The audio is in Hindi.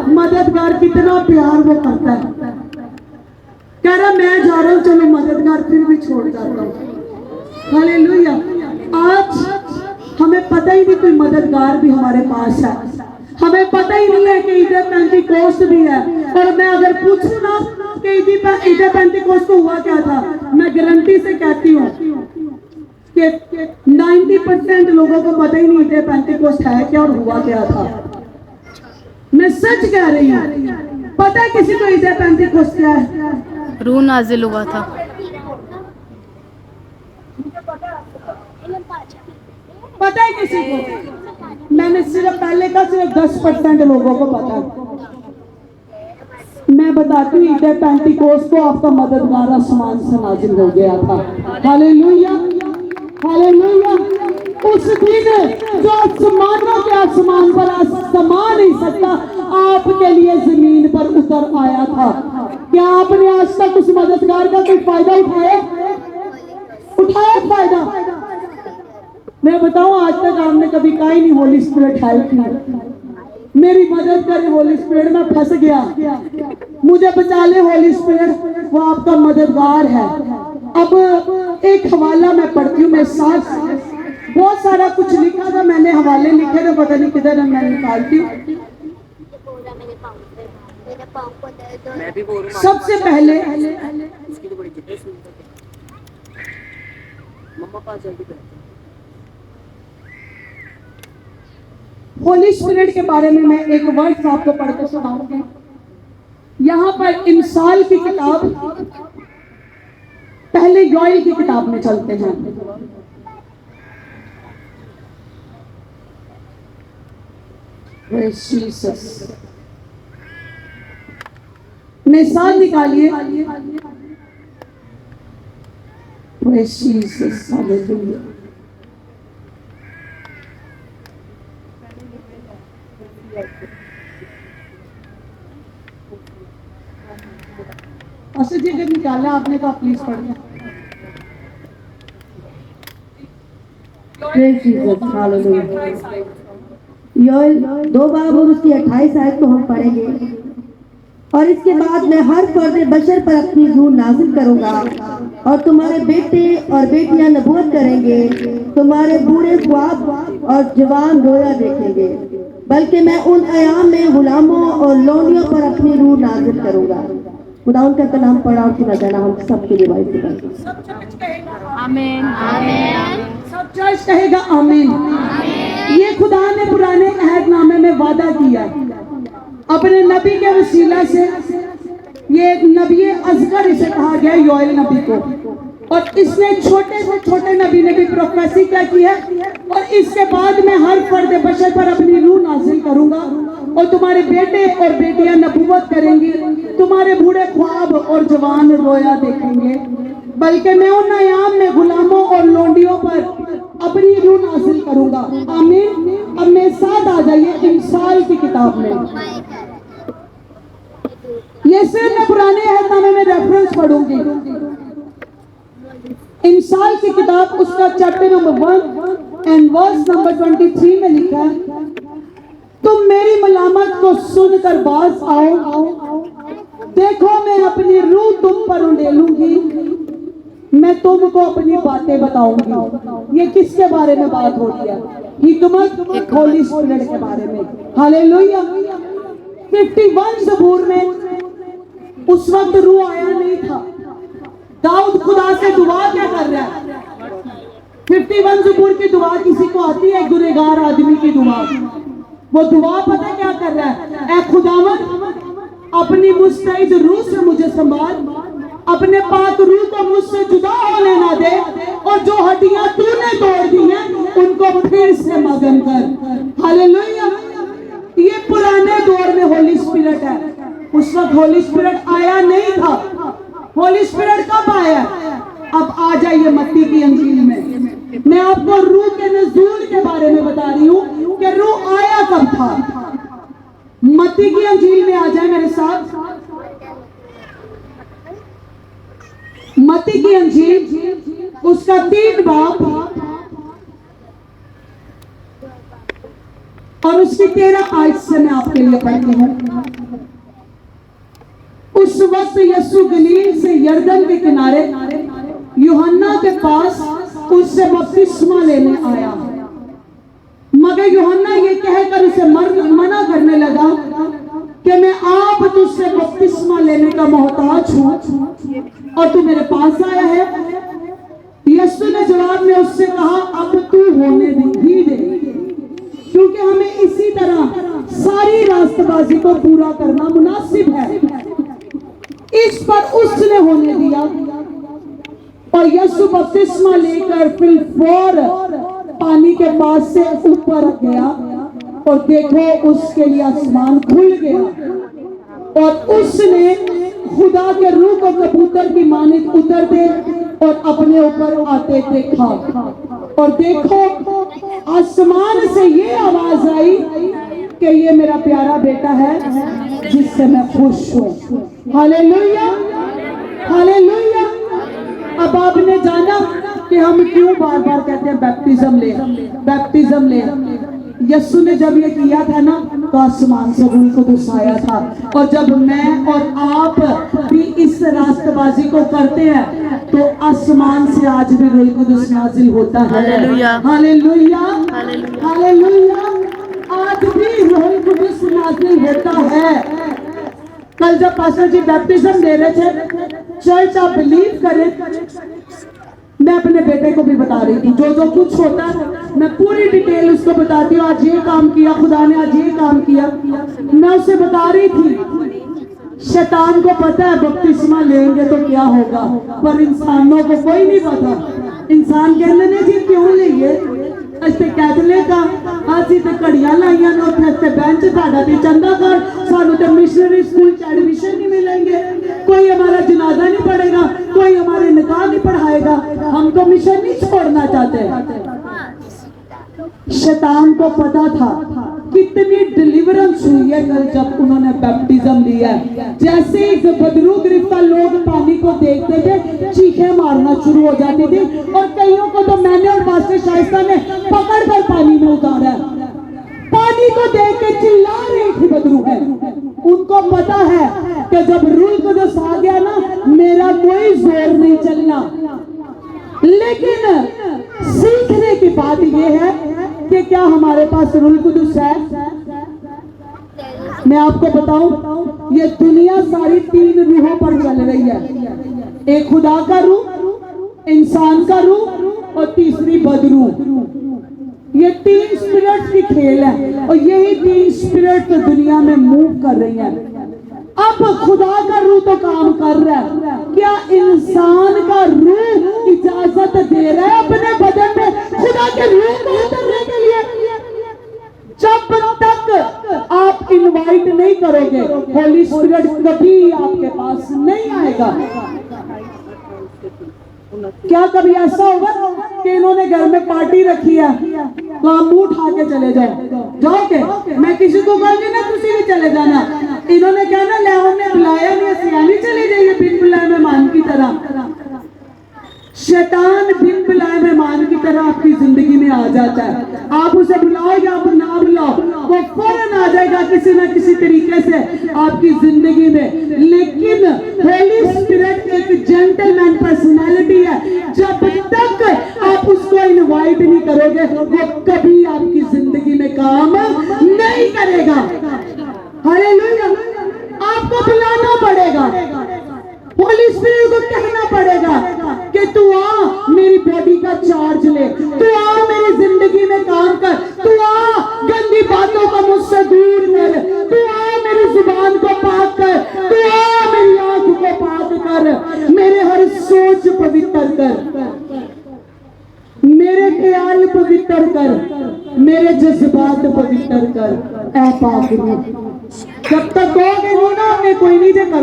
मददगार कितना प्यार वो करता है। कह रहा मैं जा रहा हूं, चलो मददगार फिर भी छोड़ जाता हूं। हालेलुया। आज हमें पता ही नहीं कोई मददगार भी हमारे पास है, हमें पता ही नहीं है कि इधर पेंटिकोस्ट भी है। और मैं अगर पूछूं ना कि इधर पेंटिकोस्ट को हुआ क्या था, मैं गारंटी से कहती हूँ कि 90% लोगों को पता ही नहीं इधर पेंटिकोस्ट है क्या और हुआ क्या था। मैं सच कह रही हूँ। पता है किसी को इधर पेंटिकोस्ट क्या है? रूह नाजिल हुआ था। पता है किसी को? मैंने सिर्फ पहले का सिर्फ 10% लोगों को पता है। मैं बताती हूँ इधर पेंटिकोस्ट को आपका मददगार आसमान से नाजिल हो गया था। Hallelujah, hallelujah. उस दिन जो आसमानों के आसमान पर समा नहीं सकता, आपके लिए जमीन पर उतर आया था। क्या आपने आज तक उस मददगार का कोई फायदा उठाया? फायदा? मैं बताऊं, आज तक आपने कभी कहा ही नहीं होली स्पिरिट हेल्प मी, मेरी मदद करे होली स्पिरिट, मैं फंस गया, मुझे बचा ले होली स्पिरिट। वो आपका मददगार है। अब एक हवाला मैं पढ़ती हूँ, मेरे साथ बहुत सारा कुछ लिखा था मैंने, हवाले लिखे थे, पता नहीं किधर मैं निकालती हूँ। सबसे पहले होली स्पिरिट के बारे में मैं एक वर्ड आपको पढ़ के सुनाऊंगी। यहाँ पर इमसाल की किताब, पहले योएल की किताब में चलते हैं। मिसाल निकालिए। अच्छा जी, अगर निकाला आपने तो आप प्लीज पढ़िए। योएल 2 बाब और उसकी 28 आयत को हम पढ़ेंगे। और इसके बाद मैं हर फर्द बशर पर अपनी रूह नाजिल करूंगा और तुम्हारे बेटे और बेटियां नबूवत करेंगे, तुम्हारे बूढ़े ख्वाब और जवान रोया देखेंगे, बल्कि मैं उन अयाम में गुलामों और लोनियों पर अपनी रूह नाजिल करूंगा। खुदा उनका कलाम पढ़ा और सुना जाना हम सबके लिए वाइस। आमीन, आमीन। सब चर्च कहेगा आमीन। ये खुदा ने पुराने अहदनामे में वादा किया अपने नबी के वसीला से। ये नबी असगर इसे कहा गया, योएल नबी को, और इसने छोटे से छोटे नबी ने भी प्रोफेसी क्या की है। और इसके बाद मैं हर फर्द बशर पर अपनी रूह नाजिल करूंगा और तुम्हारे बेटे और बेटियां नबूवत करेंगी, तुम्हारे बूढ़े ख्वाब और जवान रोया देखेंगे, बल्कि मैं उन अयाम में गुलामों और लोंडियों पर अपनी रूह नाजिल करूंगा। आमीन। अब मेरे साथ आ जाइए इमसाल की किताब में। ये सिर्फ मैं पुराने अहदनामे में रेफरेंस पढ़ूंगी। इमसाल की किताब, उसका chapter number 1 and verse number 23 में लिखा है, तुम मेरी मलामत को सुनकर बाज आओ, देखो मैं अपनी रूह तुम पर उंडेलूंगी, मैं तुमको अपनी बातें बताऊंगी। ये किसके बारे में बात हो रही है? हिकमत, होली स्पिरिट के बारे में। हालेलुया। 51 ज़बूर में उस वक्त रूह आया नहीं था। दाऊद खुदा से दुआ क्या कर रहा है? 51 ज़बूर की दुआ किसी को आती है? गुनहगार आदमी की दुआ। वो दुआ पता क्या कर रहा है? ऐ खुदावंद, अपनी मुस्तैद रूह से मुझे संभाल, अपने पाक रूह को मुझसे जुदा होने ना दे, और जो हड्डियां तूने तोड़ दी हैं उनको फिर से मगन कर। हालेलुया। ये पुराने दौर में होली स्पिरिट है। उस वक्त होली स्पिरिट आया नहीं था। होली स्पिरिट कब आया? अब आ जाइए मत्ती की अंजील में। मैं आपको रूह के नज़ूल के बारे में बता रही हूँ कि रूह आया कब था। मत्ती की अंजील में आ जाए मेरे साथ। मत्ती की अंजील, उसका 3 बाब और उसकी 13 आयत से मैं आपके लिए पढ़ती हूँ। उस वक्त यीशु गलील से यरदन के किनारे यूहन्ना के पास उससे बपतिस्मा लेने आया, मगर यूहन्ना ये कहकर उसे मना करने लगा कि मैं आप तुझसे बपतिस्मा लेने का मोहताज हूं और तू मेरे पास आया है। यीशु ने जवाब में उससे कहा, अब तू होने ही दे, क्योंकि हमें इसी तरह सारी रास्तबाजी को पूरा करना मुनासिब है। इस पर उसने होने दिया और यीशु बपतिस्मा लेकर फिर फौर पानी के पास से ऊपर गया और देखो उसके लिए आसमान खुल गया और उसने खुदा के रूह को कबूतर की मानिक उतरते और अपने ऊपर आते देखा और देखो आसमान से ये आवाज आई कि ये मेरा प्यारा बेटा है जिससे मैं खुश हूं। Hallelujah, hallelujah. अब आपने जाना कि हम क्यों बार बार कहते हैं बैप्टिज्म ले, बैप्टिज्म ले। यीशु ने जब ये किया था ना तो आसमान से रूह कुदुस आया था, और जब मैं और आप भी इस रास्तबाजी को करते हैं तो आसमान से आज भी रूह कुदुस नाजिल होता है। Hallelujah, hallelujah, hallelujah. हालेलुया। आज भी रूह कुदुस नाजिल होता है। कल जब पास्टर जी बैप्टिज्म दे रहे थे, चर्च आप बिलीव करें, मैं अपने बेटे को भी बता रही थी जो जो कुछ होता है, मैं पूरी डिटेल उसको बताती हूँ। आज ये काम किया खुदा ने, आज ये काम किया, मैं उसे बता रही थी। शैतान को पता है बपतिस्मा लेंगे तो क्या होगा, पर इंसानों को कोई नहीं पता। इंसान कहने ने जी क्यों लिए, असते कैथलिक असि ते घड़ियां लाइया ने उत्थे असते बेंच साडा ते चंदा कर, सानू ते मिशनरी स्कूल च एडमिशन नहीं मिलेंगे, कोई हमारा जनाजा नहीं पढ़ेगा, कोई हमारे निकाह नहीं पढ़ाएगा। हम तो मिशन नहीं छोड़ना चाहते। शैतान को पता था कितनी डिलीवरेंस हुई है कल जब उन्होंने बैप्टिज्म लिया है। जैसे ही बदरू गिरफ्तार लोग पानी को देखते थे चीखें मारना शुरू हो जाती थी, और कईयों को तो मैंने और मास्टर शाइस्ता ने पकड़ कर पानी में उतारा। पानी को देख के चिल्ला रही थी बदरू है। उनको पता है कि जब रूह कुदुस आ गया ना, मेरा कोई जोर नहीं चलना। लेकिन सीखने की बात यह है कि क्या हमारे पास रूह कुदुस है? मैं आपको बताऊं, ये दुनिया सारी 3 रूहों पर चल रही है। एक खुदा का रूह, इंसान का रूह और तीसरी बदरू। ये 3 स्पिरिट्स की खेल है और यही 3 स्पिरिट तो दुनिया में मूव कर रही है। अब खुदा का रूह तो काम कर रहा है, क्या इंसान का रूह इजाजत दे रहा है अपने बदन में खुदा के रूह को उतरने के लिए? जब तक आप इनवाइट नहीं करोगे, होली स्पिरिट कभी आपके पास नहीं आएगा। क्या कभी ऐसा होगा कि इन्होंने घर में पार्टी रखी है तो आप मुंह उठा के चले जाओगे? मैं किसी को कहूंगी ना तुसी भी चले जाना। इन्होंने क्या ना ले हमने बुलाया नहीं, सियानी चले जाइए बिन बुलाए मेहमान की तरह। शैतान बिन बुलाए मेहमान की तरह आपकी जिंदगी में आ जाता है। आप उसे बुलाओ या आप ना बुलाओ, वो फौरन आ जाएगा किसी ना किसी तरीके से आपकी जिंदगी में। लेकिन होली स्पिरिट एक जेंटलमैन पर्सनालिटी है। जब तक आप उसको इनवाइट नहीं करोगे वो कभी आपकी जिंदगी में काम नहीं करेगा। हालेलुया। आपको बुलाना पड़ेगा, होली स्पिरिट को कहना पड़ेगा कि तू आ मेरी बॉडी का चार्ज ले, तू आ मेरी जिंदगी में काम कर, तू आ गंदी बातों को मुझसे दूर कर, तू आ मेरी जुबान को पाक कर, तू आ मेरी आंख को पाक कर, मेरे हर सोच पवित्र कर, मेरे ख्याल पवित्र कर, मेरे जज्बात पवित्र कर। ऐ पाक रूह, जब तक कहोगे वो ना, हमें कोई नहीं दे कर